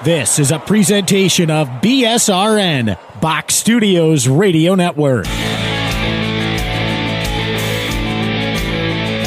This is a presentation of BSRN, Box Studios Radio Network.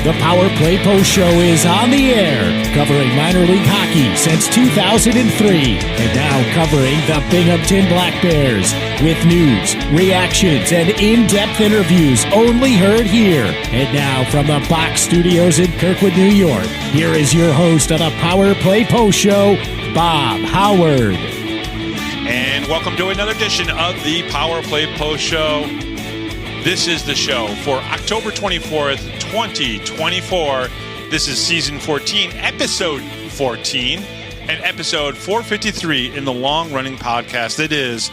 The Power Play Post Show is on the air, covering minor league hockey since 2003, and now covering the Binghamton Black Bears with news, reactions, and in-depth interviews only heard here. And now from the Box Studios in Kirkwood, New York, here is your host of the Power Play Post Show, Bob Howard. And welcome to another edition of the Power Play Post Show. This is the show for October 24th, 2024. This is season 14, episode 14, and episode 453 in the long-running podcast that is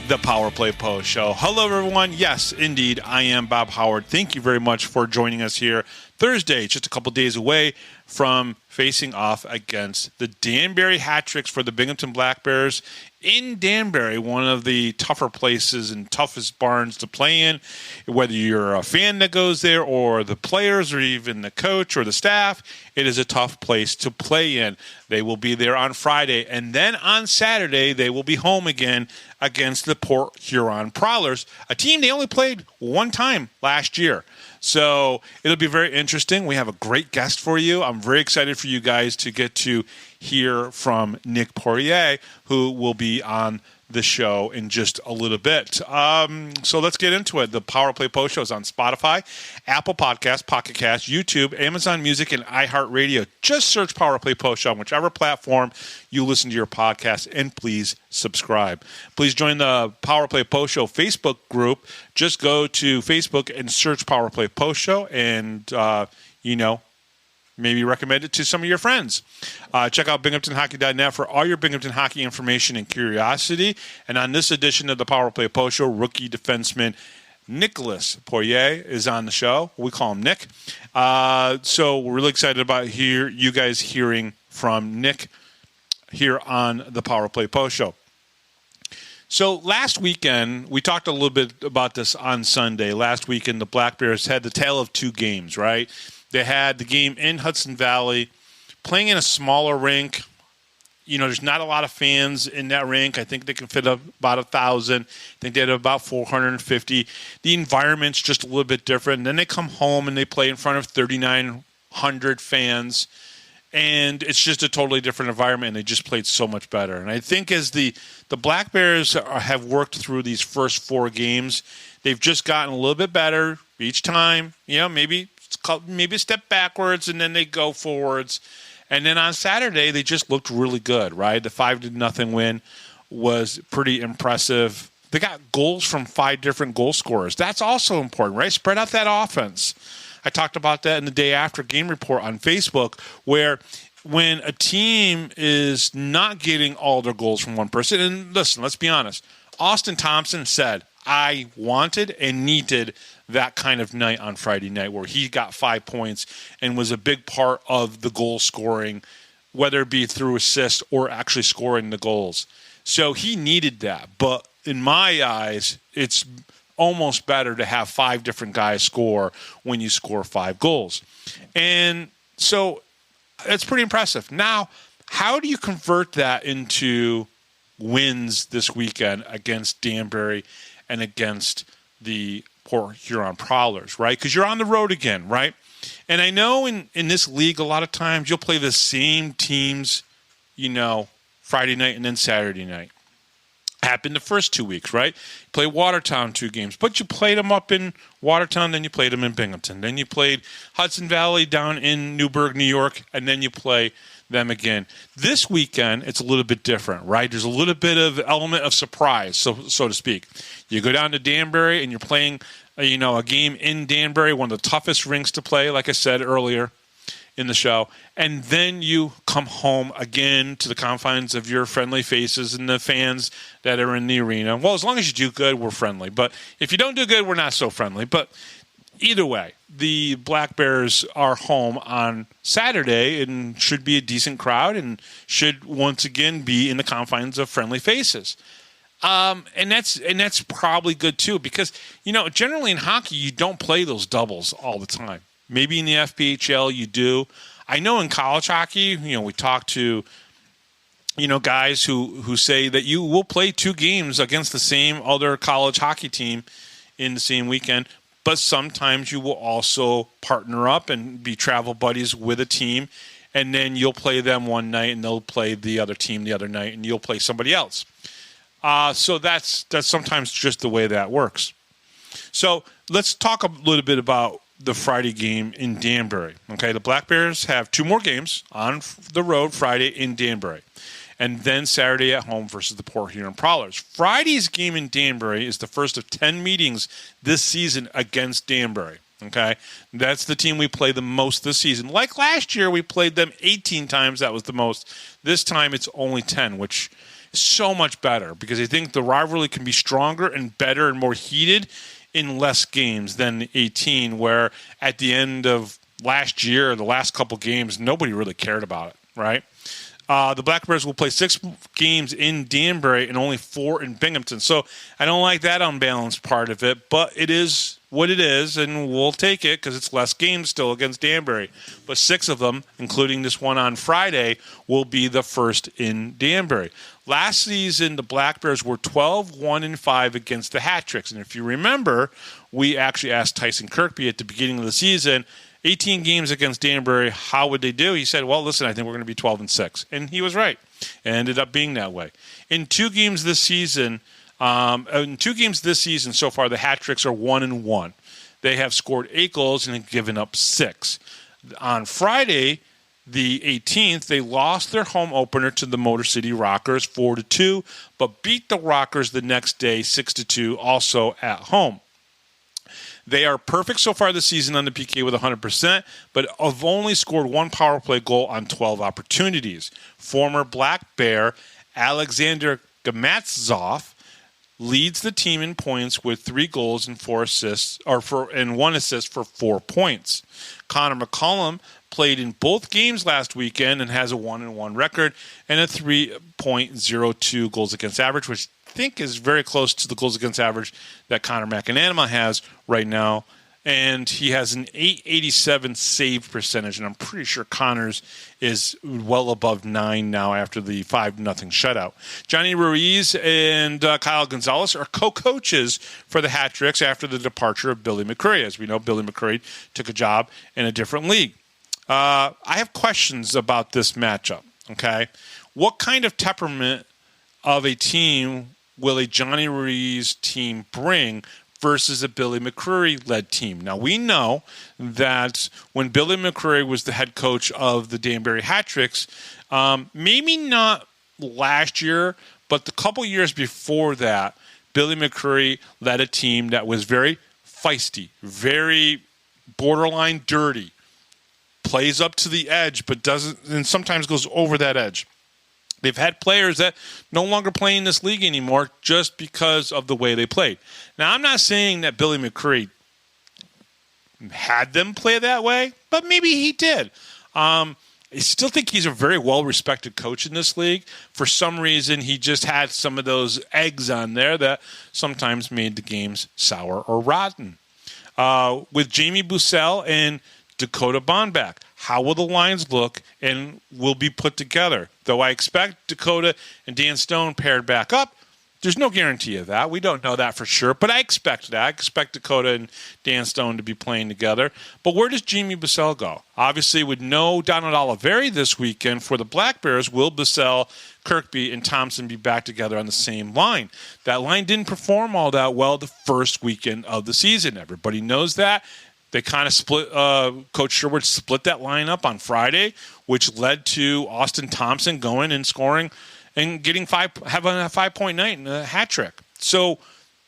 the Power Play Post Show. Hello, everyone. Yes, indeed, I am Bob Howard. Thank you very much for joining us here Thursday, just a couple days away from facing off against the Danbury Hat for the Binghamton Black Bears in Danbury, one of the tougher places and toughest barns to play in. Whether you're a fan that goes there or the players or even the coach or the staff, it is a tough place to play in. They will be there on Friday, and then on Saturday they will be home again against the Port Huron Prowlers, a team they only played one time last year. So it'll be very interesting. We have a great guest for you. I'm very excited for you guys to get to hear from Nick Poirier, who will be on the show in just a little bit. So let's get into it. The Power Play Post Show is on Spotify, Apple Podcasts, Pocket Cast, YouTube, Amazon Music, and iHeartRadio. Just search Power Play Post Show on whichever platform you listen to your podcast, and please subscribe. Please join the Power Play Post Show Facebook group. Just go to Facebook and search Power Play Post Show, and maybe recommend it to some of your friends. Check out BinghamtonHockey.net for all your Binghamton hockey information and curiosity. And on this edition of the Power Play Post Show, rookie defenseman Nicolas Poirier is on the show. We call him Nick. So we're really excited about you guys hearing from Nick here on the Power Play Post Show. So last weekend, we talked a little bit about this on Sunday. Last weekend, the Black Bears had the tale of two games, right? They had the game in Hudson Valley, playing in a smaller rink. There's not a lot of fans in that rink. I think they can fit up about 1,000. I think they had about 450. The environment's just a little bit different. And then they come home and they play in front of 3,900 fans. And it's just a totally different environment, and they just played so much better. And I think as the Black Bears have worked through these first four games, they've just gotten a little bit better each time. Maybe a step backwards, and then they go forwards. And then on Saturday, they just looked really good, right? The 5-0 win was pretty impressive. They got goals from 5 different goal scorers. That's also important, right? Spread out that offense. I talked about that in the day after game report on Facebook, where when a team is not getting all their goals from one person, and listen, let's be honest, Austin Thompson said, I wanted and needed that kind of night on Friday night where he got 5 points and was a big part of the goal scoring, whether it be through assist or actually scoring the goals. So he needed that. But in my eyes, it's almost better to have 5 different guys score when you score 5 goals. And so it's pretty impressive. Now, how do you convert that into wins this weekend against Danbury and against the Port Huron Prowlers, right? Because you're on the road again, right? And I know in this league, a lot of times you'll play the same teams, Friday night and then Saturday night. Happened the first 2 weeks, right? You play Watertown 2 games, but you played them up in Watertown, then you played them in Binghamton. Then you played Hudson Valley down in Newburgh, New York, and then you play them again. This weekend, it's a little bit different, right? There's a little bit of element of surprise, so to speak. You go down to Danbury, and you're playing, a game in Danbury, one of the toughest rinks to play, like I said earlier in the show, and then you come home again to the confines of your friendly faces and the fans that are in the arena. Well, as long as you do good, we're friendly. But if you don't do good, we're not so friendly. But either way, the Black Bears are home on Saturday and should be a decent crowd and should once again be in the confines of friendly faces. And that's probably good too, because generally in hockey you don't play those doubles all the time. Maybe in the FPHL you do. I know in college hockey, we talked to guys who say that you will play 2 games against the same other college hockey team in the same weekend, but sometimes you will also partner up and be travel buddies with a team, and then you'll play them one night and they'll play the other team the other night, and you'll play somebody else. So that's sometimes just the way that works. So let's talk a little bit about the Friday game in Danbury. Okay, the Black Bears have 2 more games on the road Friday in Danbury, and then Saturday at home versus the Port Huron Prowlers. Friday's game in Danbury is the first of 10 meetings this season against Danbury. Okay, that's the team we play the most this season. Like last year, we played them 18 times. That was the most. This time, it's only 10, which is so much better because I think the rivalry can be stronger and better and more heated in less games than 18, where at the end of last year, the last couple games, nobody really cared about it, right? The Black Bears will play 6 games in Danbury and only 4 in Binghamton. So I don't like that unbalanced part of it, but it is what it is, and we'll take it because it's less games still against Danbury. But 6 of them, including this one on Friday, will be the first in Danbury. Last season, the Black Bears were 12-1-5 against the Hat Tricks. And if you remember, we actually asked Tyson Kirkby at the beginning of the season, 18 games against Danbury, how would they do? He said, well, listen, I think we're going to be 12-6. And he was right. It ended up being that way. In 2 games this season, so far, the Hat Tricks are 1-1. They have scored 8 goals and have given up 6. On Friday, the 18th, they lost their home opener to the Motor City Rockers 4-2, but beat the Rockers the next day 6-2, also at home. They are perfect so far this season on the PK with 100%, but have only scored 1 power play goal on 12 opportunities. Former Black Bear Alexander Gamatzov leads the team in points with 3 goals and 4 assists, and 1 assist for 4 points. Connor McCollum played in both games last weekend and has a 1-1 record and a 3.02 goals against average, which I think is very close to the goals against average that Connor McAnanima has right now. And he has an .887 save percentage, and I'm pretty sure Connor's is well above 9 now after the 5-0 shutout. Johnny Ruiz and Kyle Gonzalez are co-coaches for the Hat Tricks after the departure of Billy McCurry. As we know, Billy McCurry took a job in a different league. I have questions about this matchup, okay? What kind of temperament of a team will a Johnny Ruiz team bring versus a Billy McCurry-led team? Now, we know that when Billy McCurry was the head coach of the Danbury Hat Tricks, maybe not last year, but the couple years before that, Billy McCurry led a team that was very feisty, very borderline dirty, plays up to the edge, but doesn't, and sometimes goes over that edge. They've had players that no longer play in this league anymore just because of the way they played. Now, I'm not saying that Billy McCurry had them play that way, but maybe he did. I still think he's a very well-respected coach in this league. For some reason, he just had some of those eggs on there that sometimes made the games sour or rotten. With Jamie Bussell and Dakota Bondback, how will the lines look and will be put together? Though I expect Dakota and Dan Stone paired back up, there's no guarantee of that. We don't know that for sure, but I expect that. I expect Dakota and Dan Stone to be playing together. But where does Jamie Bussell go? Obviously, with no Donald Oliveri this weekend for the Black Bears, will Bussell, Kirkby, and Thompson be back together on the same line? That line didn't perform all that well the first weekend of the season. Everybody knows that. They kind of split, Coach Sherwood split that lineup on Friday, which led to Austin Thompson going and scoring and having a 5-point night and a hat trick. So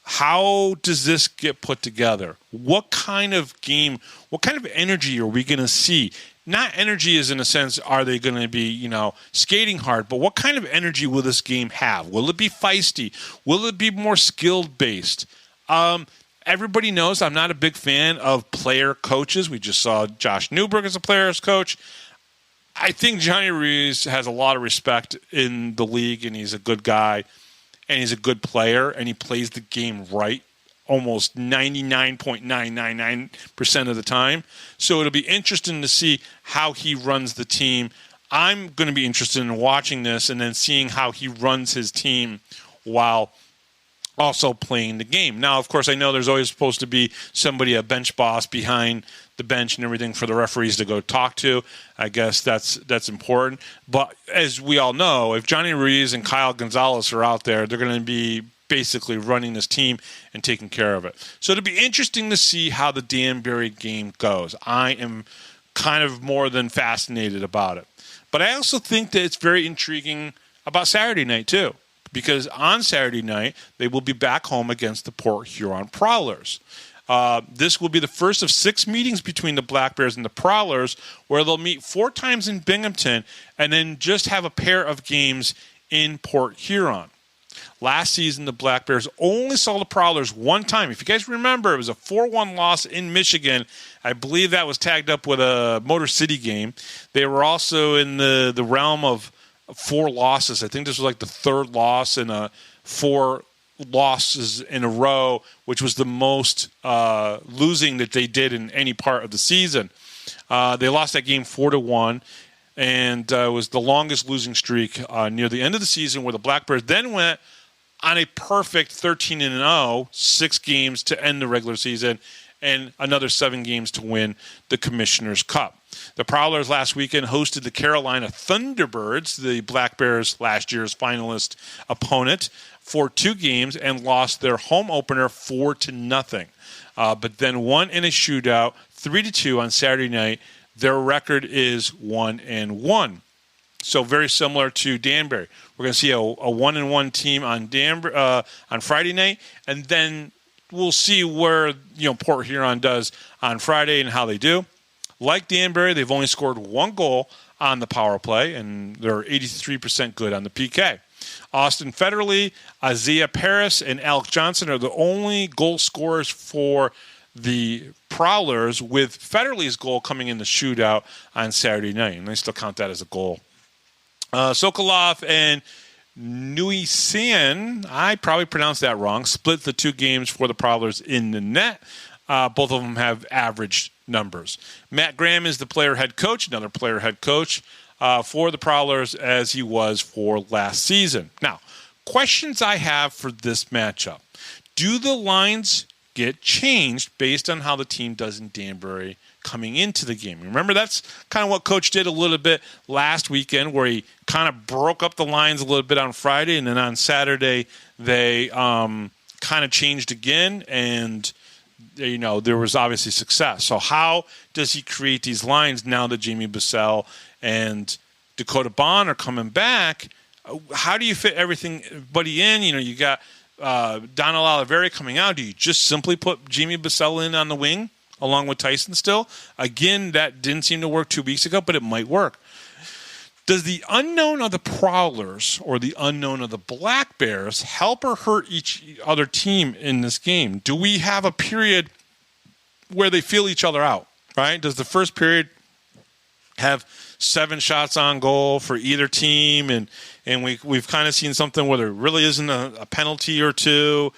how does this get put together? What kind of game, what kind of energy are we going to see? Not energy as in a sense, are they going to be, skating hard, but what kind of energy will this game have? Will it be feisty? Will it be more skilled based? Everybody knows I'm not a big fan of player coaches. We just saw Josh Newberg as a player's coach. I think Johnny Ruiz has a lot of respect in the league, and he's a good guy, and he's a good player, and he plays the game right almost 99.999% of the time. So it'll be interesting to see how he runs the team I'm going to be interested in watching this and then seeing how he runs his team while also playing the game. Now, of course, I know there's always supposed to be somebody, a bench boss behind the bench and everything for the referees to go talk to. I guess that's important. But as we all know, if Johnny Ruiz and Kyle Gonzalez are out there, they're going to be basically running this team and taking care of it. So it'll be interesting to see how the Danbury game goes. I am kind of more than fascinated about it. But I also think that it's very intriguing about Saturday night, too. Because on Saturday night, they will be back home against the Port Huron Prowlers. This will be the first of 6 meetings between the Black Bears and the Prowlers, where they'll meet 4 times in Binghamton and then just have a pair of games in Port Huron. Last season, the Black Bears only saw the Prowlers 1 time. If you guys remember, it was a 4-1 loss in Michigan. I believe that was tagged up with a Motor City game. They were also in the realm of 4 losses. I think this was like the 3rd loss in 4 losses in a row, which was the most losing that they did in any part of the season. They lost that game 4-1, and it was the longest losing streak near the end of the season, where the Black Bears then went on a perfect 13-0, 6 games to end the regular season, and another 7 games to win the Commissioner's Cup. The Prowlers last weekend hosted the Carolina Thunderbirds, the Black Bears' last year's finalist opponent, for 2 games and lost their home opener 4-0. But then won in a shootout 3-2 on Saturday night. Their record is 1-1. So very similar to Danbury. We're going to see a 1-1 team on Friday night, and then we'll see where Port Huron does on Friday and how they do. Like Danbury, they've only scored 1 goal on the power play, and they're 83% good on the PK. Austin Federley, Isaiah Paris, and Alec Johnson are the only goal scorers for the Prowlers, with Federley's goal coming in the shootout on Saturday night, and they still count that as a goal. Sokolov and Nuisan, I probably pronounced that wrong, split the 2 games for the Prowlers in the net. Both of them have average numbers. Matt Graham is the player-head coach, another player-head coach for the Prowlers, as he was for last season. Now, questions I have for this matchup. Do the lines get changed based on how the team does in Danbury coming into the game? Remember, that's kind of what Coach did a little bit last weekend, where he kind of broke up the lines a little bit on Friday, and then on Saturday they kind of changed again, and there was obviously success. So how does he create these lines now that Jamie Bissell and Dakota Bond are coming back? How do you fit everybody in? You got Donald Oliveri coming out. Do you just simply put Jamie Bissell in on the wing along with Tyson still? Again, that didn't seem to work 2 weeks ago, but it might work. Does the unknown of the Prowlers or the unknown of the Black Bears help or hurt each other team in this game? Do we have a period where they feel each other out, right? Does the first period have 7 shots on goal for either team, and we've kind of seen something where there really isn't a penalty or 2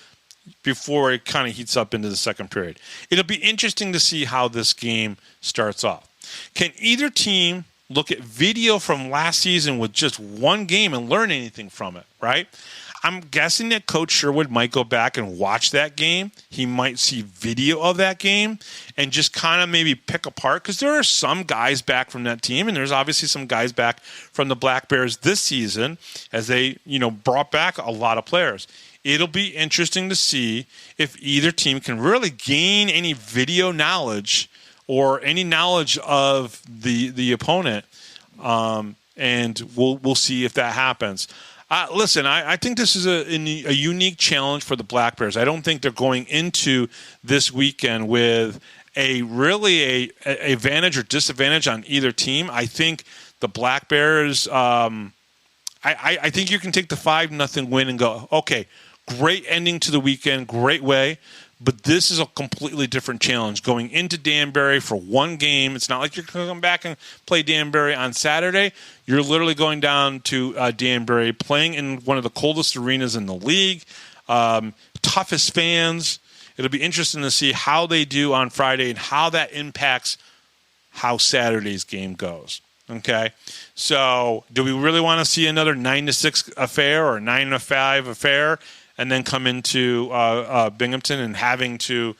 before it kind of heats up into the second period? It'll be interesting to see how this game starts off. Can either team look at video from last season with just 1 game and learn anything from it, right? I'm guessing that Coach Sherwood might go back and watch that game. He might see video of that game and just kind of maybe pick apart, because there are some guys back from that team, and there's obviously some guys back from the Black Bears this season, as they, brought back a lot of players. It'll be interesting to see if either team can really gain any video knowledge or any knowledge of the opponent, and we'll see if that happens. Listen, I think this is a unique challenge for the Black Bears. I don't think they're going into this weekend with a advantage or disadvantage on either team. I think the Black Bears, I think you can take the 5-0 win and go, okay, great ending to the weekend, great way. But this is a completely different challenge. Going into Danbury for 1 game, it's not like you're going to come back and play Danbury on Saturday. You're literally going down to Danbury, playing in one of the coldest arenas in the league, toughest fans. It'll be interesting to see how they do on Friday and how that impacts how Saturday's game goes. Okay, so do we really want to see another 9-6 affair or 9-5 affair, and then come into Binghamton and having to,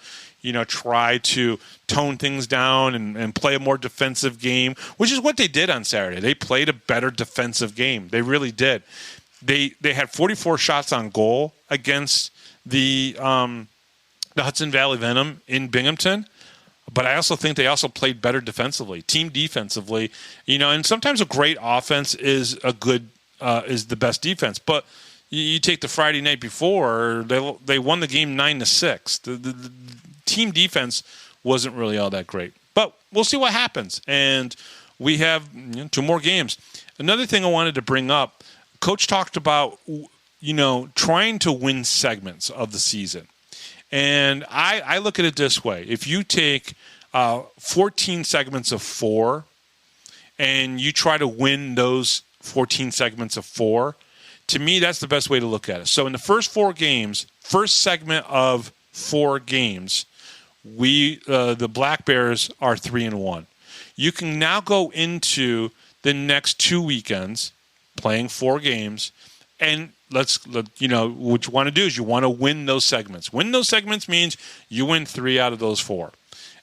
try to tone things down and play a more defensive game, which is what they did on Saturday. They played a better defensive game. They really did. They had 44 shots on goal against the Hudson Valley Venom in Binghamton. But I also think they also played better defensively, team defensively, and sometimes a great offense is the best defense. But you take the Friday night before, they won the game 9-6. The team defense wasn't really all that great. But we'll see what happens. And we have 2 more games. Another thing I wanted to bring up, Coach talked about, trying to win segments of the season. And I look at it this way. If you take 14 segments of 4 and you try to win those 14 segments of 4, to me, that's the best way to look at it. So in the first 4 games, first segment of 4 games, the Black Bears are 3-1. You can now go into the next 2 weekends playing 4 games, and what you want to do is you want to win those segments. Win those segments means you win 3 out of those 4.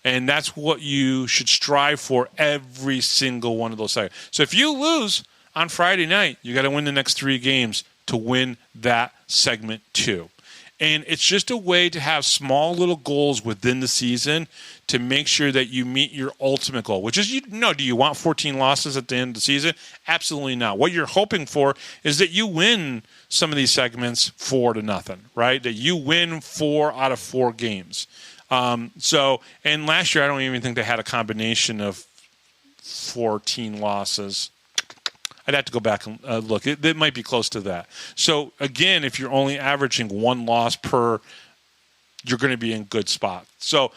And that's what you should strive for every single one of those segments. So if you lose on Friday night, you got to win the next 3 games to win that segment 2. And it's just a way to have small little goals within the season to make sure that you meet your ultimate goal, which is, do you want 14 losses at the end of the season? Absolutely not. What you're hoping for is that you win some of these segments 4-0, right? That you win 4 out of 4 games. And last year, I don't even think they had a combination of 14 losses. I'd have to go back and look. It might be close to that. So, again, if you're only averaging 1 loss per, you're going to be in good spot. So,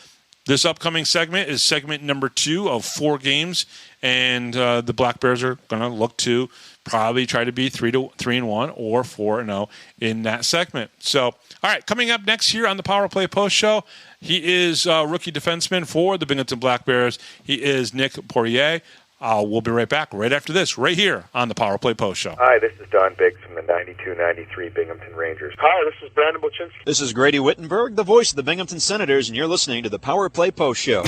this upcoming segment is segment number 2 of 4 games, and the Black Bears are going to look to probably try to be 3-1 or 4-0 in that segment. So, all right, coming up next here on the Power Play Post Show, he is rookie defenseman for the Binghamton Black Bears. He is Nick Poirier. We'll be right back right after this, right here on the Power Play Post Show. Hi, this is Don Biggs from the 92-93 Binghamton Rangers. Hi, this is Brandon Buczynski. This is Grady Wittenberg, the voice of the Binghamton Senators, and you're listening to the Power Play Post Show.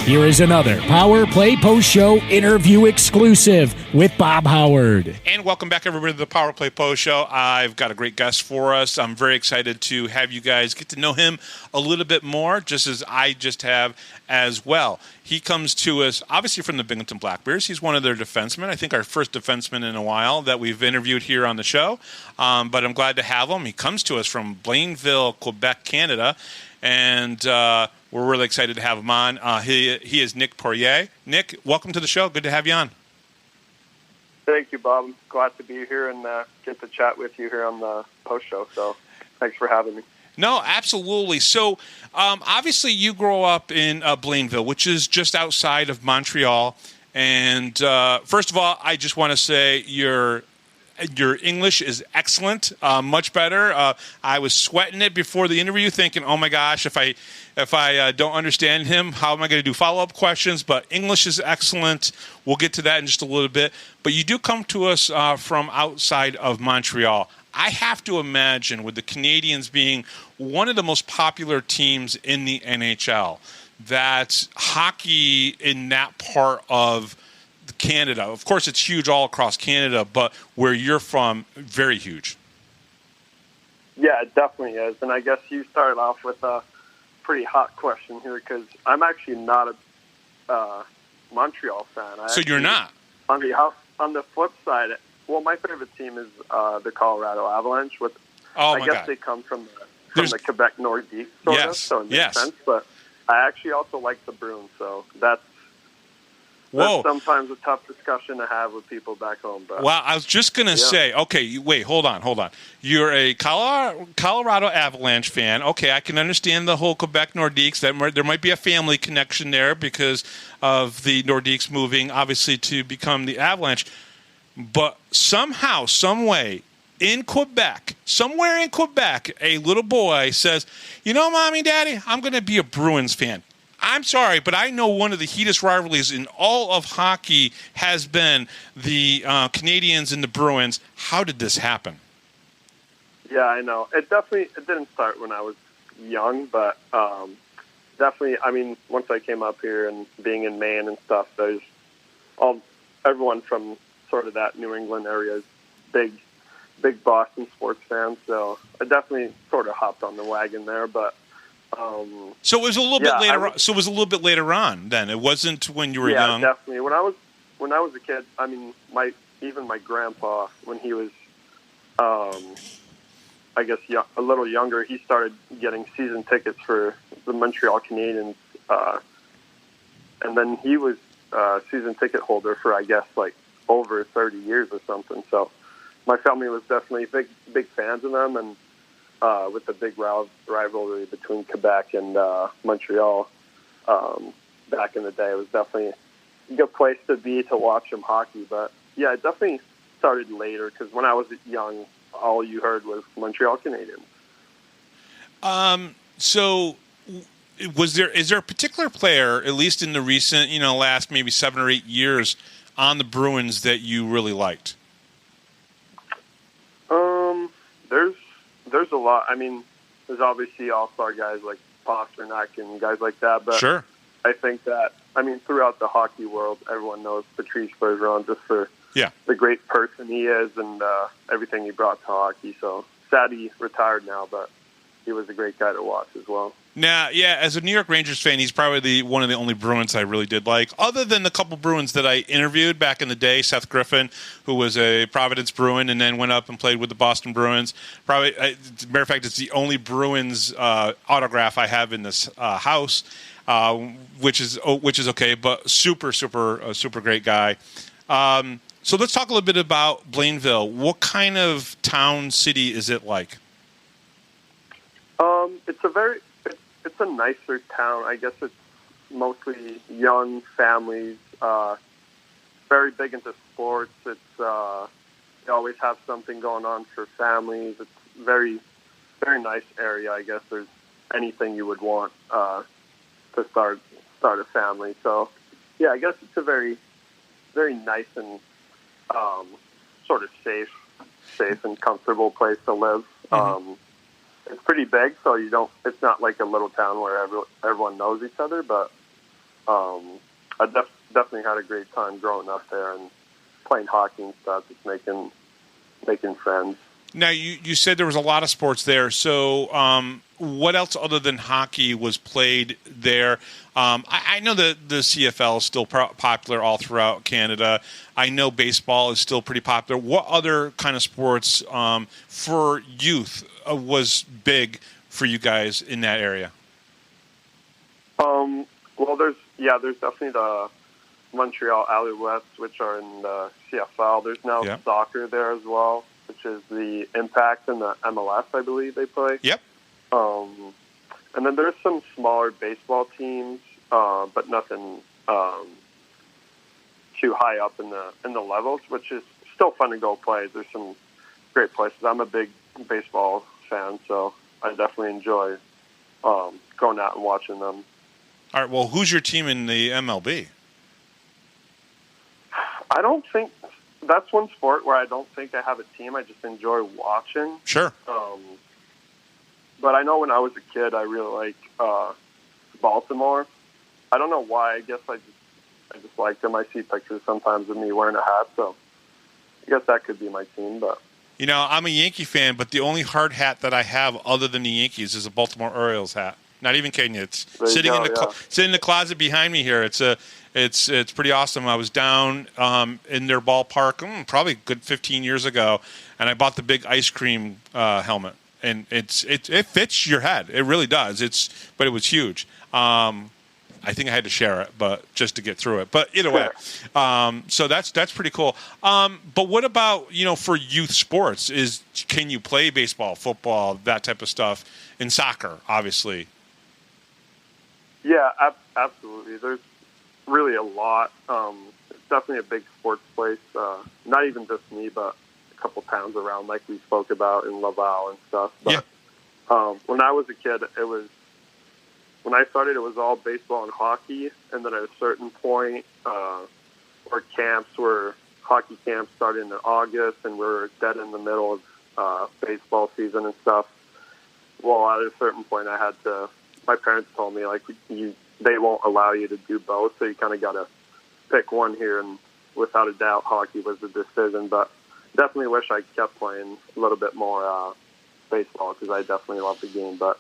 Here is another Power Play Post Show interview exclusive with Bob Howard. And welcome back, everybody, to the Power Play Post Show. I've got a great guest for us. I'm very excited to have you guys get to know him a little bit more, just as I just have as well. He comes to us, obviously, from the Binghamton Black Bears. He's one of their defensemen. I think our first defenseman in a while that we've interviewed here on the show. But I'm glad to have him. He comes to us from Blainville, Quebec, Canada. And we're really excited to have him on. He is Nick Poirier. Nick, welcome to the show. Good to have you on. Thank you, Bob. I'm glad to be here and get to chat with you here on the post show. So thanks for having me. No, absolutely. So obviously you grow up in Blainville, which is just outside of Montreal. And first of all, I just want to say your English is excellent, much better. I was sweating it before the interview, thinking, "Oh my gosh, if I don't understand him, how am I going to do follow-up questions?" But English is excellent. We'll get to that in just a little bit. But you do come to us from outside of Montreal. I have to imagine, with the Canadiens being one of the most popular teams in the NHL, that hockey in that part of Canada, of course, it's huge all across Canada, but where you're from, very huge. Yeah, it definitely is. And I guess you started off with a pretty hot question here because I'm actually not a Montreal fan. So you're not? On the flip side, well, my favorite team is the Colorado Avalanche. I guess they come from the Quebec Nordique, sort of, so it makes sense. But I actually also like the Bruins, so that's sometimes a tough discussion to have with people back home. But, well, I was just going to say, okay, wait, hold on. You're a Colorado Avalanche fan. Okay, I can understand the whole Quebec Nordiques. There might be a family connection there because of the Nordiques moving, obviously, to become the Avalanche. but somehow, some way, somewhere in Quebec, a little boy says, you know, Mommy, Daddy, I'm going to be a Bruins fan. I'm sorry, but I know one of the heatest rivalries in all of hockey has been the Canadiens and the Bruins. How did this happen? Yeah, I know. It didn't start when I was young, but definitely, I mean, once I came up here and being in Maine and stuff, there's everyone from sort of that New England area is big Boston sports fans, so I definitely sort of hopped on the wagon there. But so it was a little bit later. So it was a little bit later on. Then it wasn't when you were young. Yeah, definitely. When I was a kid, I mean, my grandpa, when he was, I guess, a little younger, he started getting season tickets for the Montreal Canadiens, and then he was a season ticket holder for, I guess, like over 30 years or something. So my family was definitely big fans of them, and with the big rivalry between Quebec and Montreal back in the day, it was definitely a good place to be to watch them hockey. But yeah, it definitely started later because when I was young, all you heard was Montreal Canadiens. So is there a particular player, at least in the recent, last maybe 7 or 8 years, on the Bruins that you really liked? There's a lot. I mean, there's obviously all-star guys like Pasternak and guys like that, but sure. I think that, I mean, throughout the hockey world, everyone knows Patrice Bergeron just for the great person he is and everything he brought to hockey. So sad he retired now, but he was a great guy to watch as well. Now, as a New York Rangers fan, he's probably one of the only Bruins I really did like, other than the couple Bruins that I interviewed back in the day. Seth Griffin, who was a Providence Bruin and then went up and played with the Boston Bruins. Probably, as a matter of fact, it's the only Bruins autograph I have in this house, which is okay, but super great guy. So let's talk a little bit about Blainville. What kind of town, city is it like? It's a nicer town. I guess it's mostly young families, very big into sports. It's they always have something going on for families. It's very, very nice area. I guess there's anything you would want to start a family. So, yeah, I guess it's a very, very nice and sort of safe and comfortable place to live. Mm-hmm. It's pretty big, so it's not like a little town where everyone knows each other, but I definitely had a great time growing up there and playing hockey and stuff, just making friends. Now, you said there was a lot of sports there, so what else other than hockey was played there? I know that the CFL is still popular all throughout Canada. I know baseball is still pretty popular. What other kind of sports for youth was big for you guys in that area? Well, there's definitely the Montreal Alouettes, which are in the CFL. There's now soccer there as well, which is the Impact and the MLS, I believe they play. Yep. And then there's some smaller baseball teams, but nothing too high up in the levels, which is still fun to go play. There's some great places. I'm a big baseball fan, so I definitely enjoy going out and watching them. All right. Well, who's your team in the MLB? I don't think that's one sport where I don't think I have a team. I just enjoy watching. Sure. But I know when I was a kid, I really liked Baltimore. I don't know why. I guess I just liked them. I see pictures sometimes of me wearing a hat, so I guess that could be my team. But I'm a Yankee fan, but the only hard hat that I have other than the Yankees is a Baltimore Orioles hat. Not even kidding you. It's sitting in the closet behind me here. It's pretty awesome. I was down in their ballpark probably a good 15 years ago, and I bought the big ice cream helmet, and it fits your head. It really does. But it was huge. I think I had to share it, but just to get through it. But either way, so that's pretty cool. But what about for youth sports? Can you play baseball, football, that type of stuff, and soccer, obviously? Yeah, absolutely. There's really a lot. definitely a big sports place. Not even just me, but a couple towns around, like we spoke about in Laval and stuff. But when I was a kid, when I started, it was all baseball and hockey, and then at a certain point, hockey camps started in August, and we're dead in the middle of baseball season and stuff. Well, at a certain point, my parents told me, like, they won't allow you to do both, so you kind of got to pick one here, and without a doubt, hockey was the decision, but definitely wish I kept playing a little bit more baseball, because I definitely love the game, but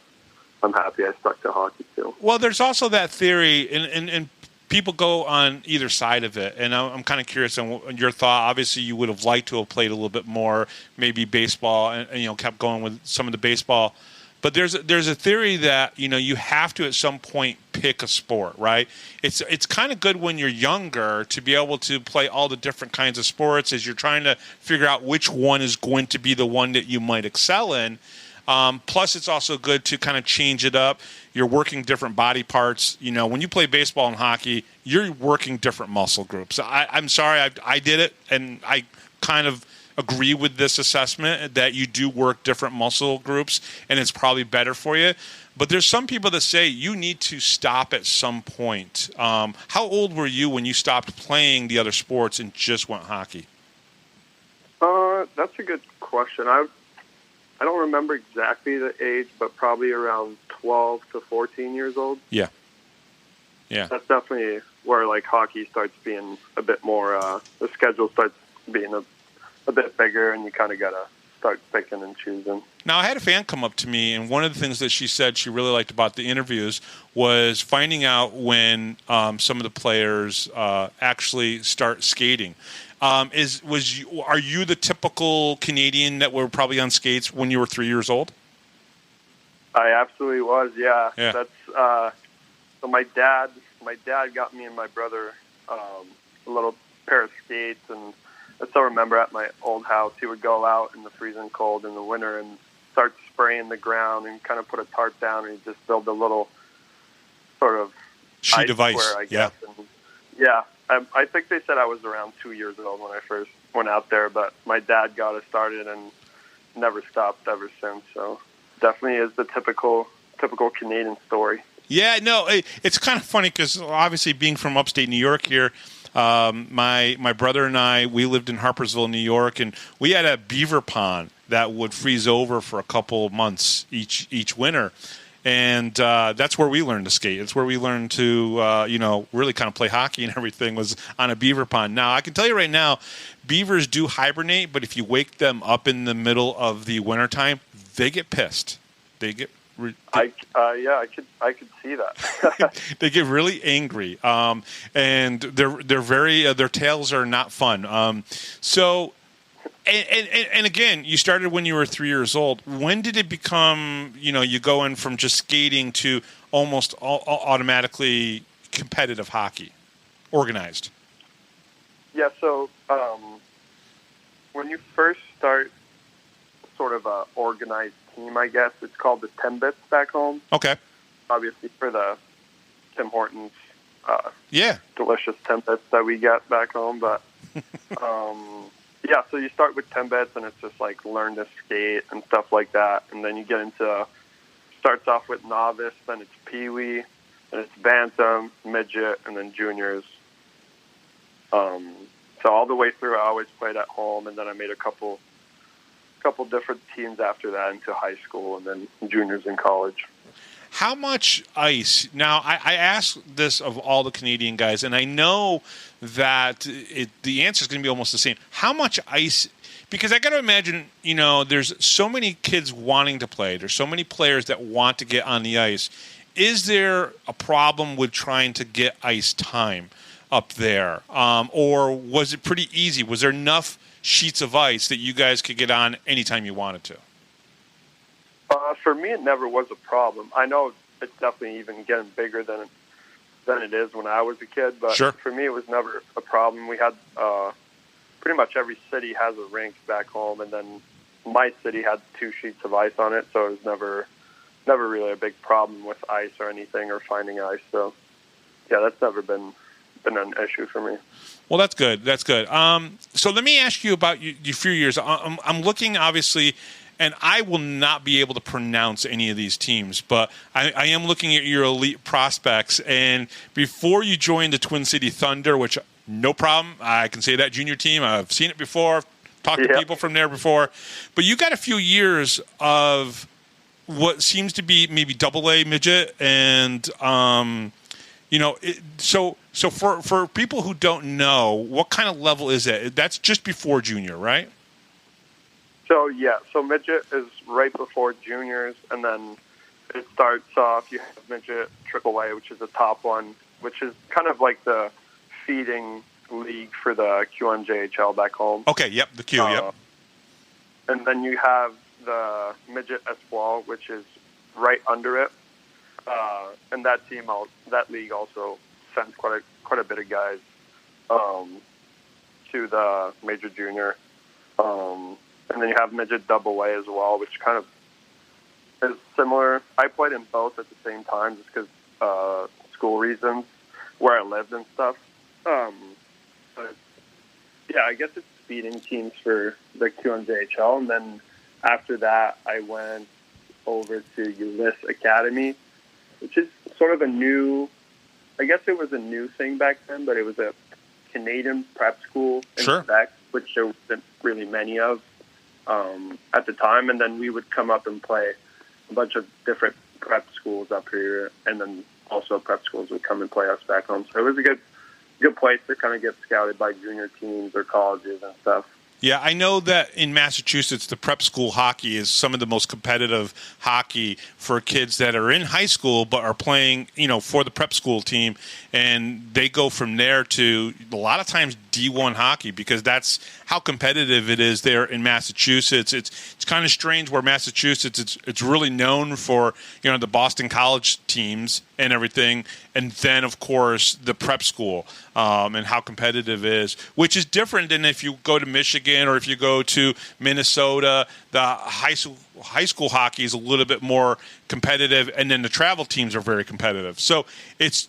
I'm happy I stuck to hockey, too. Well, there's also that theory, and people go on either side of it, and I'm kind of curious on your thought. Obviously, you would have liked to have played a little bit more, maybe baseball, and kept going with some of the baseball. But there's a theory that you have to at some point pick a sport, right? It's kind of good when you're younger to be able to play all the different kinds of sports as you're trying to figure out which one is going to be the one that you might excel in. Plus, it's also good to kind of change it up. You're working different body parts. When you play baseball and hockey, you're working different muscle groups. I'm sorry, I did it, and I kind of agree with this assessment that you do work different muscle groups, and it's probably better for you. But there's some people that say you need to stop at some point. How old were you when you stopped playing the other sports and just went hockey? That's a good question. I don't remember exactly the age, but probably around 12 to 14 years old. Yeah. That's definitely where, like, hockey starts being a bit more, the schedule starts being a bit bigger, and you kind of got to start picking and choosing. Now, I had a fan come up to me, and one of the things that she said she really liked about the interviews was finding out when some of the players actually start skating. Are you the typical Canadian that were probably on skates when you were 3 years old? I absolutely was, yeah. That's so my dad got me and my brother a little pair of skates, and I still remember at my old house, he would go out in the freezing cold in the winter and start spraying the ground and kind of put a tarp down, and he'd just build a little sort of sheet of ice, I guess. Yeah. I think they said I was around 2 years old when I first went out there, but my dad got us started and never stopped ever since. So definitely is the typical Canadian story. Yeah, no, it's kind of funny because obviously being from upstate New York here, my brother and I, we lived in Harpersville, New York, and we had a beaver pond that would freeze over for a couple of months each winter. And that's where we learned to skate. It's where we learned to, really kind of play hockey and everything was on a beaver pond. Now, I can tell you right now, beavers do hibernate, but if you wake them up in the middle of the wintertime, they get pissed. They get I could see that. They get really angry, and they're very their tails are not fun. And again, you started when you were 3 years old. When did it become, you go in from just skating to almost automatically competitive hockey, organized? Yeah, so when you first start sort of an organized team, I guess, it's called the Timbits back home. Okay. Obviously for the Tim Hortons delicious Timbits that we get back home, but... yeah, so you start with Timbits, and it's just like learn to skate and stuff like that. And then you get into, starts off with novice, then it's peewee, then it's bantam, midget, and then juniors. So all the way through, I always played at home, and then I made a couple different teams after that into high school, and then juniors in college. How much ice? Now, I asked this of all the Canadian guys, and I know that the answer is going to be almost the same. How much ice? Because I got to imagine, there's so many kids wanting to play. There's so many players that want to get on the ice. Is there a problem with trying to get ice time up there? Or was it pretty easy? Was there enough sheets of ice that you guys could get on anytime you wanted to? For me, it never was a problem. I know it's definitely even getting bigger than it is when I was a kid, but sure. For me, it was never a problem. We had pretty much every city has a rink back home, and then my city had 2 sheets of ice on it, so it was never really a big problem with ice or anything or finding ice. So, yeah, that's never been been an issue for me. Well, that's good. That's good. So let me ask you about your few years. I'm looking, obviously, and I will not be able to pronounce any of these teams, but I am looking at your elite prospects. And before you joined the Twin City Thunder, which no problem, I can say that junior team. I've seen it before, talked to people from there before. But you got a few years of what seems to be maybe AA midget, and so for people who don't know, what kind of level is that? That's just before junior, right? So midget is right before juniors, and then it starts off, you have midget AAA, which is the top one, which is kind of like the feeding league for the QMJHL back home. Okay, yep, the Q, yep. And then you have the midget Espoir, which is right under it. And that league also sends quite a bit of guys to the major junior. And then you have midget AA as well, which kind of is similar. I played in both at the same time just because school reasons, where I lived and stuff. But yeah, I guess it's feeding teams for the QMJHL. And then after that, I went over to Ulyss Academy, which is sort of a new, I guess it was a new thing back then, but it was a Canadian prep school in Quebec, which there wasn't really many of at the time. And then we would come up and play a bunch of different prep schools up here, and then also prep schools would come and play us back home. So it was a good place to kind of get scouted by junior teams or colleges and stuff. Yeah, I know that in Massachusetts, the prep school hockey is some of the most competitive hockey for kids that are in high school but are playing, for the prep school team, and they go from there to a lot of times D1 hockey because that's how competitive it is there in Massachusetts. It's kind of strange where Massachusetts it's really known for the Boston College teams and everything, and then of course the prep school and how competitive it is, which is different than if you go to Michigan or if you go to Minnesota. The high school hockey is a little bit more competitive, and then the travel teams are very competitive. So it's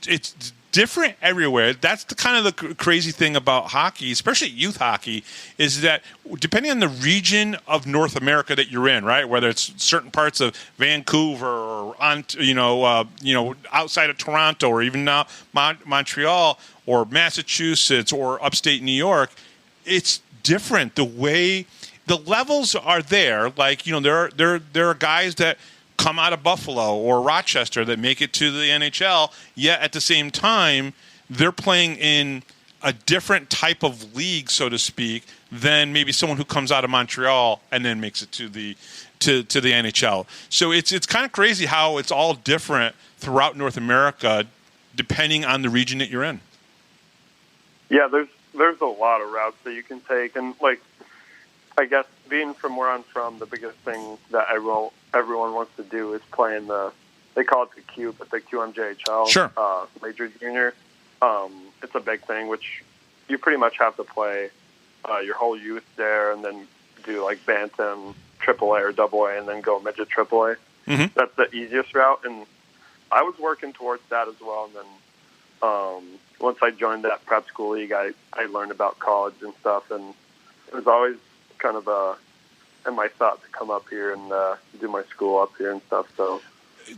different everywhere. That's the kind of the crazy thing about hockey, especially youth hockey, is that depending on the region of North America that you're in, right? Whether it's certain parts of Vancouver or outside of Toronto or even now Montreal or Massachusetts or upstate New York, it's different. The way the levels are there, like there are guys that come out of Buffalo or Rochester that make it to the NHL, yet at the same time, they're playing in a different type of league, so to speak, than maybe someone who comes out of Montreal and then makes it to the NHL. So it's kind of crazy how it's all different throughout North America, depending on the region that you're in. Yeah, there's a lot of routes that you can take, and I guess being from where I'm from, the biggest thing that everyone wants to do is play in they call it the Q, but the QMJHL, major junior. It's a big thing, which you pretty much have to play your whole youth there, and then do like Bantam, AAA or AA, and then go midget AAA. Mm-hmm. That's the easiest route, and I was working towards that as well. And then once I joined that prep school league, I learned about college and stuff, and it was always kind of in my thought to come up here and do my school up here and stuff. So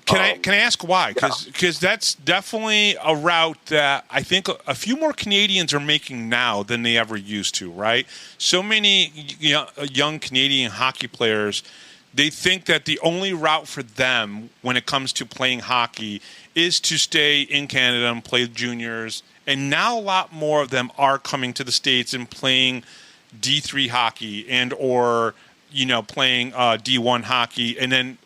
can I ask why? Because that's definitely a route that I think a few more Canadians are making now than they ever used to, right? So many young Canadian hockey players, they think that the only route for them when it comes to playing hockey is to stay in Canada and play juniors. And now a lot more of them are coming to the States and playing D3 hockey and or playing D1 hockey, and then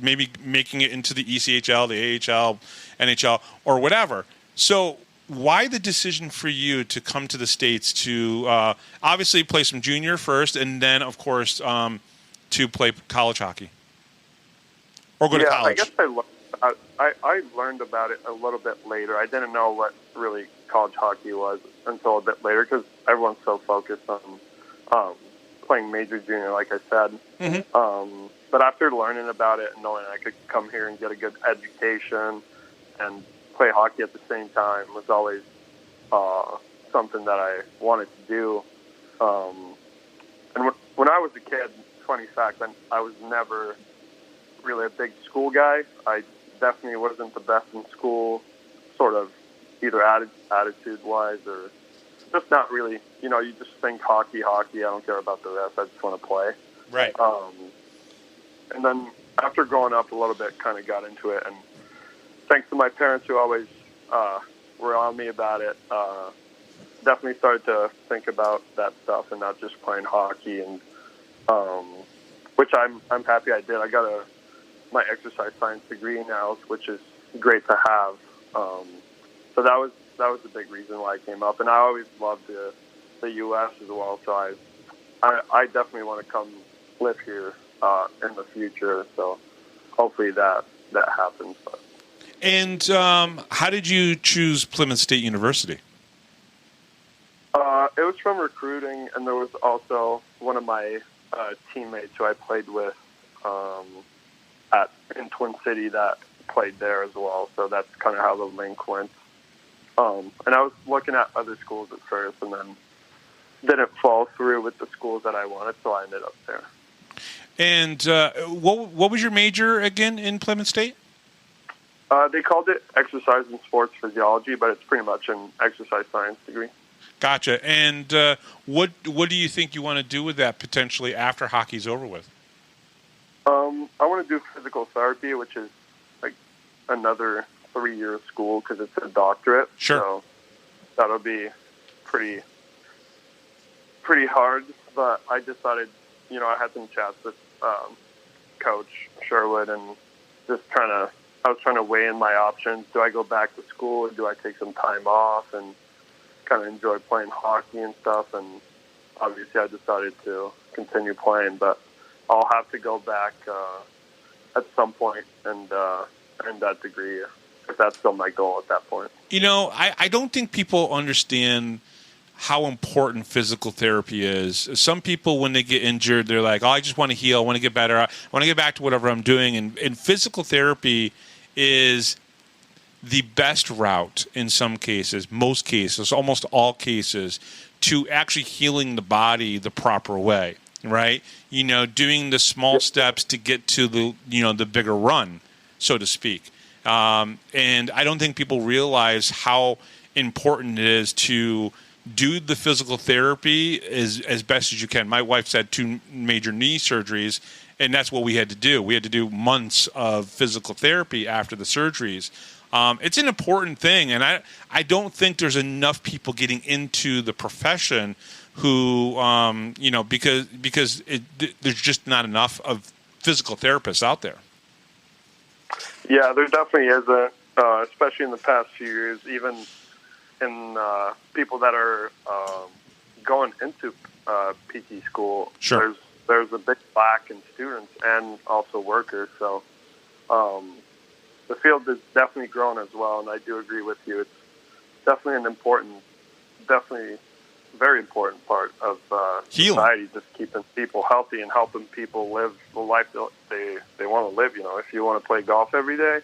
maybe making it into the ECHL, the AHL, NHL, or whatever. So why the decision for you to come to the States to obviously play some junior first, and then of course to play college hockey or go to college? I guess I learned about it a little bit later. I didn't know what really college hockey was until a bit later because everyone's so focused on playing major junior, like I said. Mm-hmm. But after learning about it and knowing I could come here and get a good education and play hockey at the same time was always something that I wanted to do. And when I was a kid, funny fact, I was never really a big school guy. I definitely wasn't the best in school, sort of either attitude-wise or just not really, you just think hockey, I don't care about the rest, I just want to play. Right. And then after growing up a little bit, kind of got into it, and thanks to my parents who always were on me about it, definitely started to think about that stuff and not just playing hockey, and which I'm happy I did. I got my exercise science degree now, which is great to have. So that was the big reason why I came up, and I always loved the U.S. as well. So I definitely want to come live here in the future. So hopefully that happens. But. And how did you choose Plymouth State University? It was from recruiting, and there was also one of my teammates who I played with in Twin City that played there as well. So that's kind of how the link went. And I was looking at other schools at first, and then didn't fall through with the schools that I wanted, so I ended up there. And what was your major again in Plymouth State? They called it exercise and sports physiology, but it's pretty much an exercise science degree. Gotcha. And what do you think you want to do with that potentially after hockey's over with? I want to do physical therapy, which is like another 3-year school because it's a doctorate. Sure. So that'll be pretty hard. But I decided, I had some chats with Coach Sherwood and I was trying to weigh in my options. Do I go back to school or do I take some time off and kind of enjoy playing hockey and stuff? And obviously I decided to continue playing, but I'll have to go back at some point and earn that degree if that's still my goal at that point. I don't think people understand how important physical therapy is. Some people, when they get injured, they're like, I just want to heal, I want to get better, I want to get back to whatever I'm doing. And physical therapy is the best route in some cases, most cases, almost all cases, to actually healing the body the proper way, right? Doing the small steps to get to the bigger run, so to speak. And I don't think people realize how important it is to do the physical therapy as best as you can. My wife's had 2 major knee surgeries, and that's what we had to do. We had to do months of physical therapy after the surgeries. It's an important thing, and I don't think there's enough people getting into the profession who, because there's just not enough of physical therapists out there. Yeah, there definitely isn't, especially in the past few years, even in people that are going into PT school. Sure. There's a big lack in students and also workers. So the field is definitely growing as well, and I do agree with you. It's definitely very important part of society, just keeping people healthy and helping people live the life they want to live. If you want to play golf every day,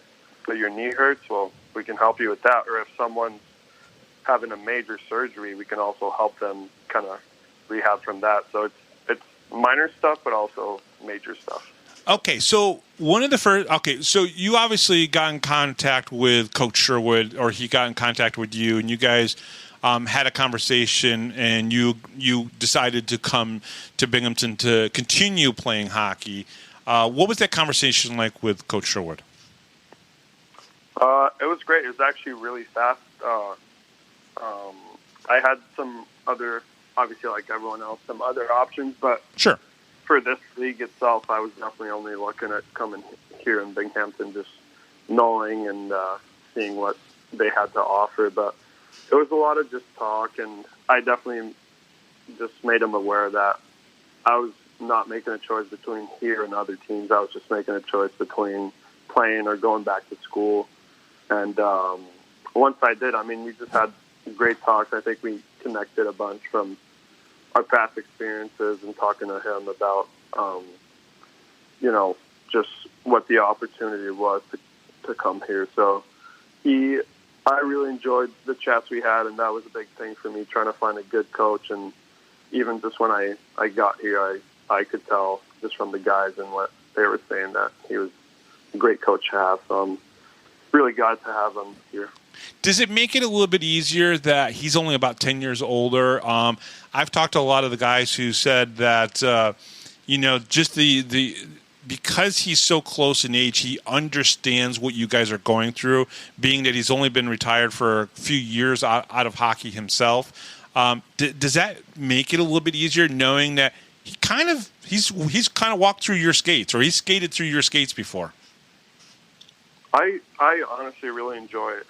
but your knee hurts, well, we can help you with that. Or if someone's having a major surgery, we can also help them kind of rehab from that. So it's minor stuff, but also major stuff. Okay, so so you obviously got in contact with Coach Sherwood, or he got in contact with you, and you guys had a conversation, and you decided to come to Binghamton to continue playing hockey. What was that conversation like with Coach Sherwood? It was great. It was actually really fast. I had some other, obviously like everyone else, some other options, but sure. For this league itself, I was definitely only looking at coming here in Binghamton, just knowing and seeing what they had to offer. But it was a lot of just talk, and I definitely just made them aware that I was not making a choice between here and other teams. I was just making a choice between playing or going back to school. And once I did, we just had great talks. I think we connected a bunch from our past experiences and talking to him about, just what the opportunity was to come here. So he I really enjoyed the chats we had, and that was a big thing for me, trying to find a good coach. And even just when I got here, I could tell just from the guys and what they were saying that he was a great coach to have. So I'm really glad to have him here. Does it make it a little bit easier that he's only about 10 years older? I've talked to a lot of the guys who said that, just the because he's so close in age, he understands what you guys are going through, being that he's only been retired for a few years out of hockey himself. Does that make it a little bit easier knowing that he's kind of walked through your skates, or he's skated through your skates before? I honestly really enjoy it.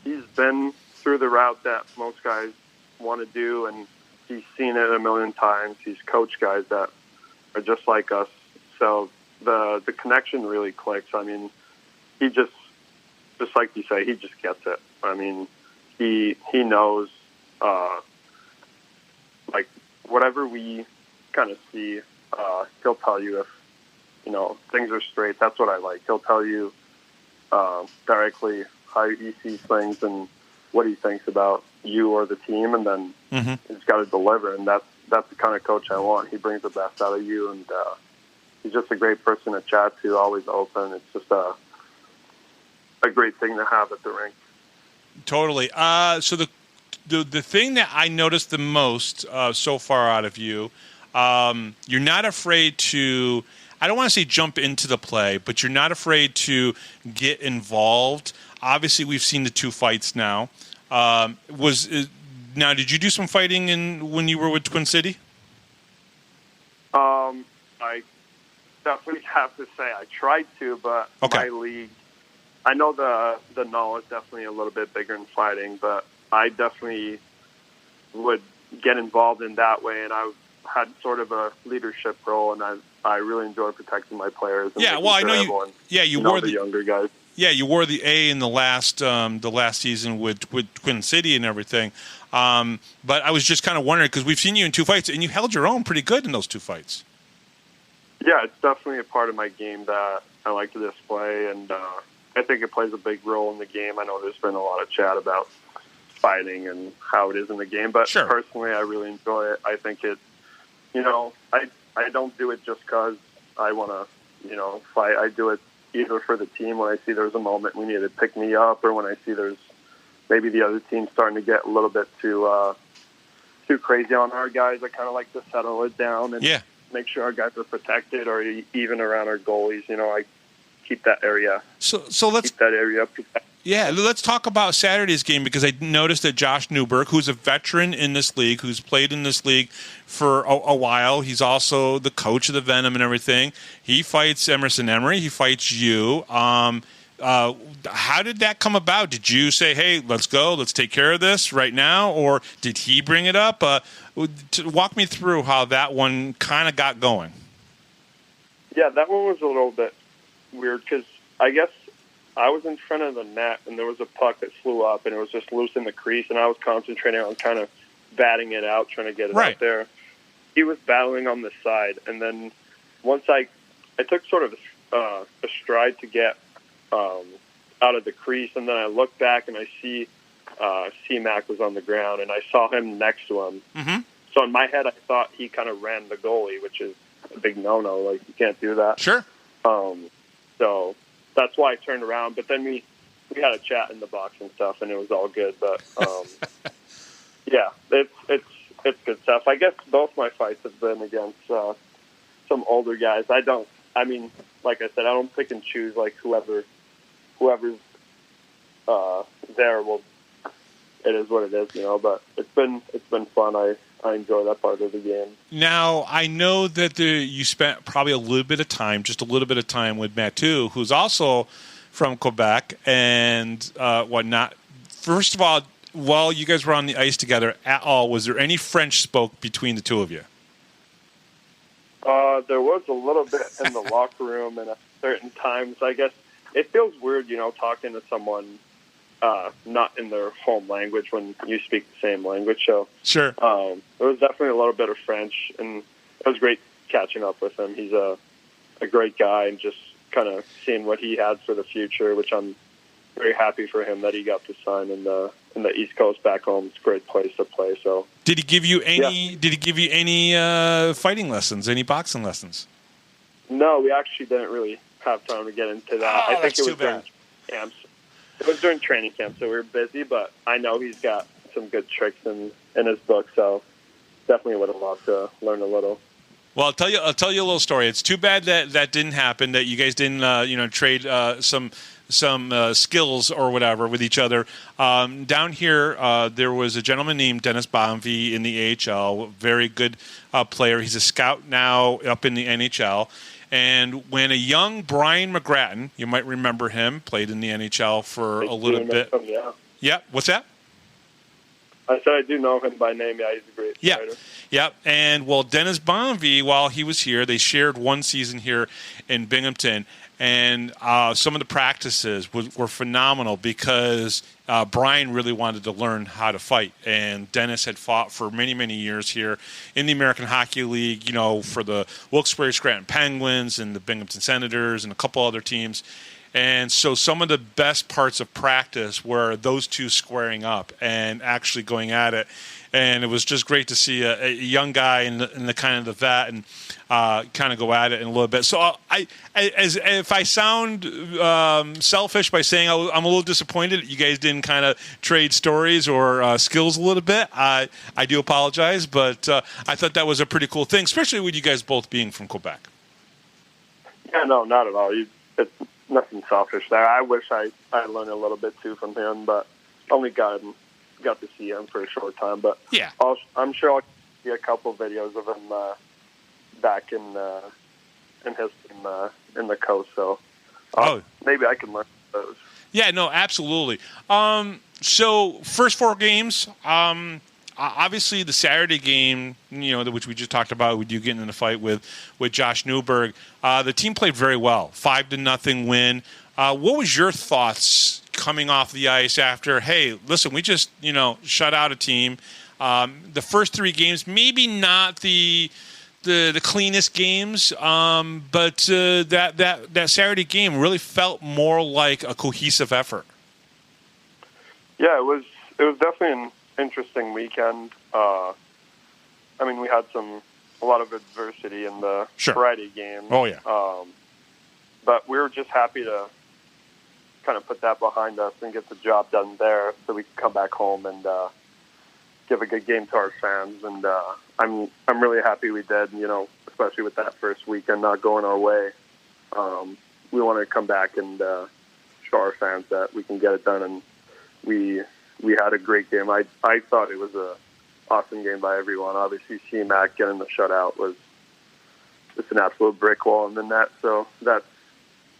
He's been through the route that most guys want to do, and he's seen it a million times. He's coached guys that are just like us. So the connection really clicks. He just like you say, he just gets it. He knows, whatever we kind of see, he'll tell you if, things are straight. That's what I like. He'll tell you directly how he sees things and what he thinks about you or the team, and then he's got to deliver. And that's the kind of coach I want. He brings the best out of you, and he's just a great person to chat to, always open. It's just a great thing to have at the rink. Totally. So the thing that I noticed the most so far out of you, you're not afraid to, I don't want to say jump into the play, but you're not afraid to get involved. Obviously, we've seen the 2 fights now. Now, did you do some fighting when you were with Twin City? I definitely have to say I tried to, but my league, I know the null is definitely a little bit bigger in fighting, but I definitely would get involved in that way, and I had sort of a leadership role, and I really enjoy protecting my players. And I know you. Yeah, you wore the younger guys. Yeah, you wore the A in the last season with Twin City and everything. But I was just kind of wondering, because we've seen you in 2 fights, and you held your own pretty good in those 2 fights. Yeah, it's definitely a part of my game that I like to display, and I think it plays a big role in the game. I know there's been a lot of chat about fighting and how it is in the game, but personally, I really enjoy it. I think it, I don't do it just because I want to, fight. I do it either for the team when I see there's a moment we need to pick me up, or when I see there's maybe the other team starting to get a little bit too crazy on our guys. I kind of like to settle it down and make sure our guys are protected, or even around our goalies. I keep that area. So let's keep that area protected. Yeah, let's talk about Saturday's game, because I noticed that Josh Newberg, who's a veteran in this league, who's played in this league for a while, he's also the coach of the Venom and everything. He fights Emerson Emery. He fights you. How did that come about? Did you say, hey, let's go, let's take care of this right now? Or did he bring it up? Walk me through how that one kind of got going. Yeah, that one was a little bit weird, because I guess I was in front of the net, and there was a puck that flew up, and it was just loose in the crease, and I was concentrating on kind of batting it out, trying to get it out there. He was battling on the side, and then once I took sort of a stride to get out of the crease, and then I looked back, and I see C-Mac was on the ground, and I saw him next to him. Mm-hmm. So in my head, I thought he kind of ran the goalie, which is a big no-no. Like, you can't do that. Sure. So that's why I turned around. But then we had a chat in the box and stuff, and it was all good. But yeah, it's good stuff. I guess both my fights have been against some older guys. Like I said, I don't pick and choose. Like whoever's there will. It is what it is, But it's been fun. I enjoy that part of the game. Now, I know that you spent probably just a little bit of time with Mathieu, who's also from Quebec and whatnot. First of all, while you guys were on the ice together at all, was there any French spoke between the two of you? There was a little bit in the locker room, and at certain times, I guess it feels weird, talking to someone not in their home language when you speak the same language. So sure, there was definitely a little bit of French, and it was great catching up with him. He's a great guy, and just kind of seeing what he had for the future, which I'm very happy for him that he got to sign in the East Coast back home. It's a great place to play. So, did he give you any? Yeah. Did he give you any fighting lessons? Any boxing lessons? No, we actually didn't really have time to get into that. I think it was during camps. It was during training camp, so we were busy. But I know he's got some good tricks in his book, so definitely would have loved to learn a little. Well, I'll tell you a little story. It's too bad that didn't happen. That you guys didn't trade some skills or whatever with each other. Down here, there was a gentleman named Dennis Bonvie in the AHL, very good player. He's a scout now up in the NHL. And when a young Brian McGrattan, you might remember him, played in the NHL for a little bit. Yeah, what's that? I said I do know him by name. Yeah, he's a great fighter. Yeah. And, well, Dennis Bonvie, while he was here, they shared one season here in Binghamton. And some of the practices were phenomenal because Brian really wanted to learn how to fight. And Dennis had fought for many, many years here in the American Hockey League, for the Wilkes-Barre Scranton Penguins and the Binghamton Senators and a couple other teams. And so some of the best parts of practice were those two squaring up and actually going at it. And it was just great to see a young guy in the kind of the vet and kind of go at it in a little bit. So if I sound selfish by saying I'm a little disappointed that you guys didn't kind of trade stories or skills a little bit, I do apologize. But I thought that was a pretty cool thing, especially with you guys both being from Quebec. Yeah, no, not at all. It's nothing selfish there. I wish I learned a little bit too from him, but only got to see him for a short time. But yeah, I'm sure I'll see a couple videos of him back in his in the coast. So maybe I can learn those. Yeah, no, absolutely. So first four games. Obviously, the Saturday game, which we just talked about, with you getting in a fight with Josh Newberg, the team played very well, 5-0 win. What was your thoughts coming off the ice after? Hey, listen, we just shut out a team. The first three games, maybe not the cleanest games, but that Saturday game really felt more like a cohesive effort. Yeah, it was definitely an interesting weekend. We had a lot of adversity in the Friday game. Oh, yeah. But we were just happy to kind of put that behind us and get the job done there so we could come back home and give a good game to our fans. And I'm really happy we did, especially with that first weekend not going our way. We want to come back and show our fans that we can get it done, and we had a great game. I thought it was a awesome game by everyone. Obviously, C-Mac getting the shutout was just an absolute brick wall in the net. So that's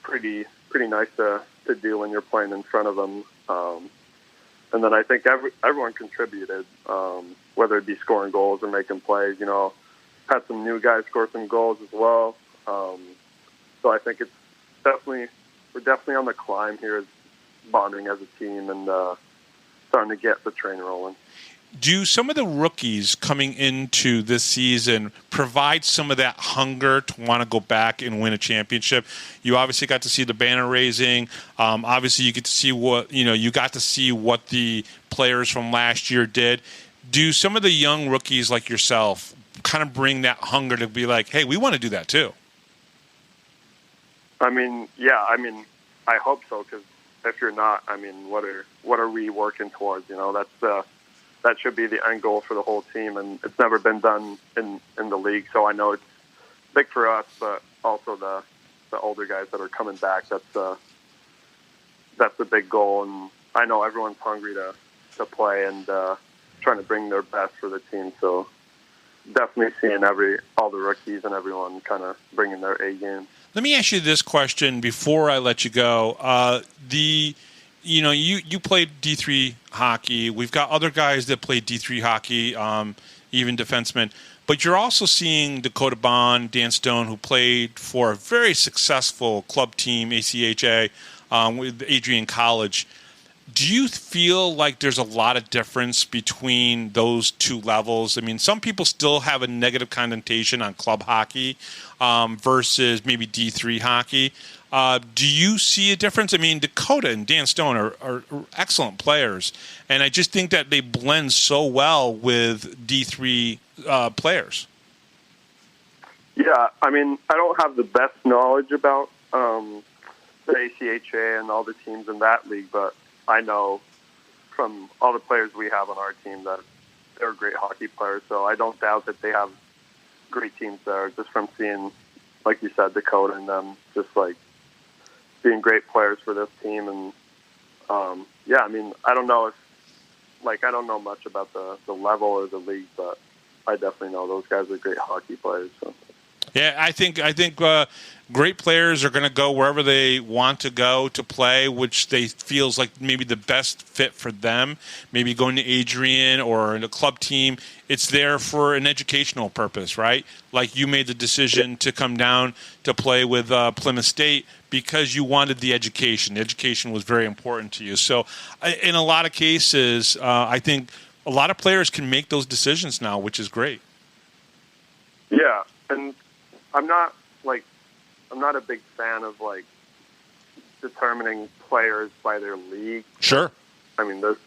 pretty nice to do when you're playing in front of them. And then I think everyone contributed, whether it be scoring goals or making plays. Had some new guys score some goals as well. So I think we're definitely on the climb here, bonding as a team and starting to get the train rolling. Do some of the rookies coming into this season provide some of that hunger to want to go back and win a championship? You obviously got to see the banner raising. Obviously, you get to see what the players from last year did. Do some of the young rookies like yourself kind of bring that hunger to be like, hey, we want to do that too? I hope so, because if you're not, what are we working towards? That should be the end goal for the whole team, and it's never been done in the league. So I know it's big for us, but also the older guys that are coming back. That's the big goal, and I know everyone's hungry to play and trying to bring their best for the team. So definitely seeing all the rookies and everyone kind of bringing their A game. Let me ask you this question before I let you go. You played D3 hockey. We've got other guys that play D3 hockey, even defensemen. But you're also seeing Dakota Bond, Dan Stone, who played for a very successful club team, ACHA, with Adrian College. Do you feel like there's a lot of difference between those two levels? I mean, some people still have a negative connotation on club hockey versus maybe D3 hockey. Do you see a difference? I mean, Dakota and Dan Stone are excellent players, and I just think that they blend so well with D3 players. Yeah, I mean, I don't have the best knowledge about the ACHA and all the teams in that league, but I know from all the players we have on our team that they're great hockey players, so I don't doubt that they have great teams there, just from seeing, like you said, Dakota and them just, like, being great players for this team. And, yeah, I mean, I don't know I don't know much about the level or the league, but I definitely know those guys are great hockey players, so. Yeah, I think great players are going to go wherever they want to go to play, which they feels like maybe the best fit for them. Maybe going to Adrian or in a club team, it's there for an educational purpose, right? Like you made the decision to come down to play with Plymouth State because you wanted the education. The education was very important to you. So in a lot of cases, I think a lot of players can make those decisions now, which is great. Yeah, and I'm not a big fan of determining players by their league. Sure. I mean, there's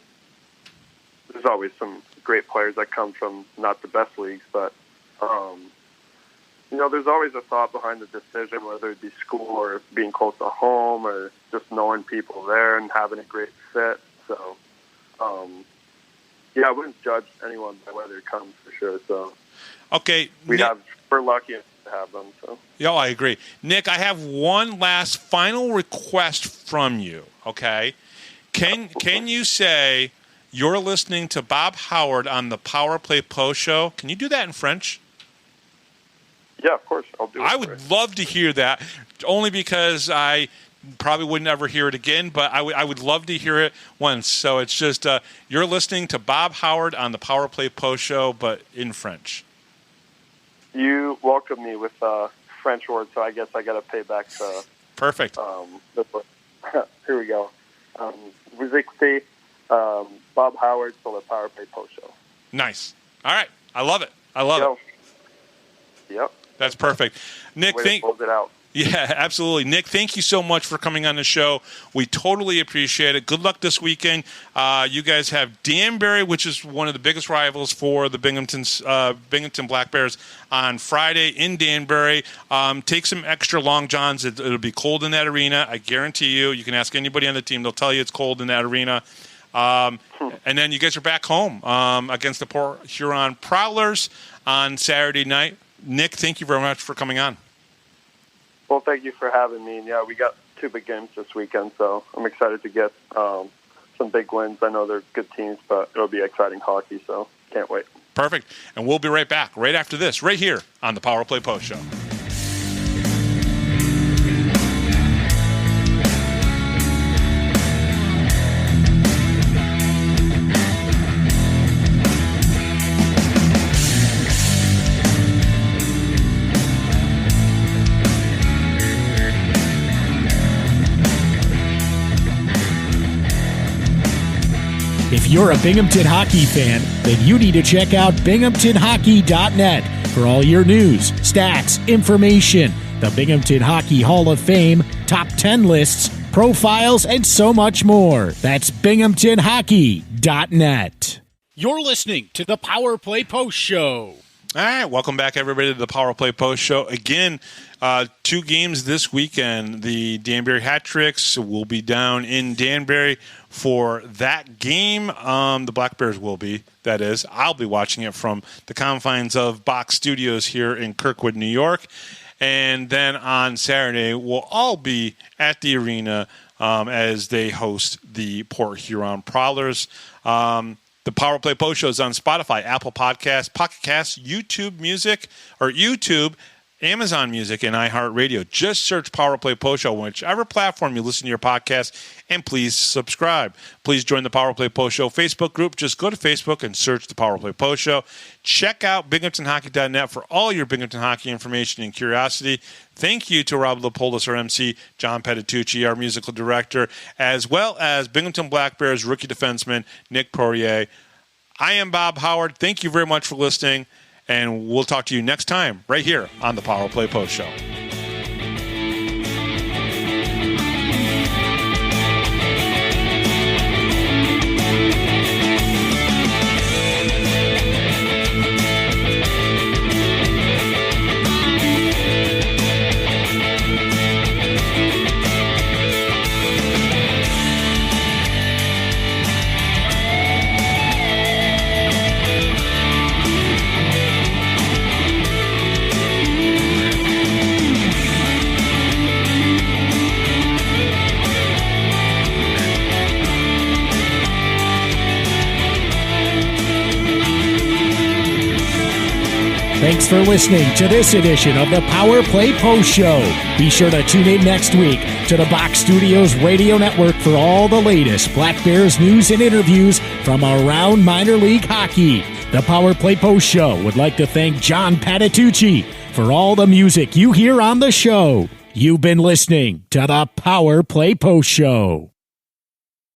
always some great players that come from not the best leagues, but there's always a thought behind the decision, whether it be school or being close to home or just knowing people there and having a great fit. So, yeah, I wouldn't judge anyone by whether it comes for sure. So, okay, we're lucky to have them. So. Yeah, I agree. Nick, I have one last final request from you, okay? Can you say you're listening to Bob Howard on the Power Play Post Show? Can you do that in French? Yeah, of course. I'll do it. I would love to hear that, only because I probably wouldn't ever hear it again, but I would love to hear it once. So it's just you're listening to Bob Howard on the Power Play Post Show, but in French. You welcomed me with French words, so I guess I got to pay back the... Perfect. Here we go. Vous écoutez Bob Howard sur le Power Play Post Show. Nice. All right. I love it. I love it. Yep. That's perfect. Nick, close it out. Yeah, absolutely. Nick, thank you so much for coming on the show. We totally appreciate it. Good luck this weekend. You guys have Danbury, which is one of the biggest rivals for the Binghamton Black Bears, on Friday in Danbury. Take some extra long johns. It'll be cold in that arena. I guarantee you. You can ask anybody on the team. They'll tell you it's cold in that arena. And then you guys are back home against the Port Huron Prowlers on Saturday night. Nick, thank you very much for coming on. Well, thank you for having me. And yeah, we got 2 big games this weekend, so I'm excited to get some big wins. I know they're good teams, but it'll be exciting hockey, so can't wait. Perfect. And we'll be right back right after this, right here on the Power Play Post Show. If you're a Binghamton hockey fan, then you need to check out binghamtonhockey.net for all your news, stats, information, the Binghamton Hockey Hall of Fame, top 10 lists, profiles, and so much more. That's binghamtonhockey.net. You're listening to the Power Play Post Show. All right, welcome back, everybody, to the Power Play Post Show. Again, 2 games this weekend. The Danbury Hat Tricks will be down in Danbury for that game. The Black Bears will be, that is. I'll be watching it from the confines of Box Studios here in Kirkwood, New York. And then on Saturday, we'll all be at the arena as they host the Port Huron Prowlers. The Power Play Post Show is on Spotify, Apple Podcasts, Pocket Casts, YouTube Music, or YouTube, Amazon Music, and iHeartRadio. Just search Power Play Post Show on whichever platform you listen to your podcast, and please subscribe. Please join the Power Play Post Show Facebook group. Just go to Facebook and search the Power Play Post Show. Check out BinghamtonHockey.net for all your Binghamton hockey information and curiosity. Thank you to Rob Leopoldis, our MC, John Petitucci, our musical director, as well as Binghamton Black Bears rookie defenseman Nick Poirier. I am Bob Howard. Thank you very much for listening. And we'll talk to you next time right here on the Power Play Post Show. Thanks for listening to this edition of the Power Play Post Show. Be sure to tune in next week to the Box Studios Radio Network for all the latest Black Bears news and interviews from around minor league hockey. The Power Play Post Show would like to thank John Patitucci for all the music you hear on the show. You've been listening to the Power Play Post Show.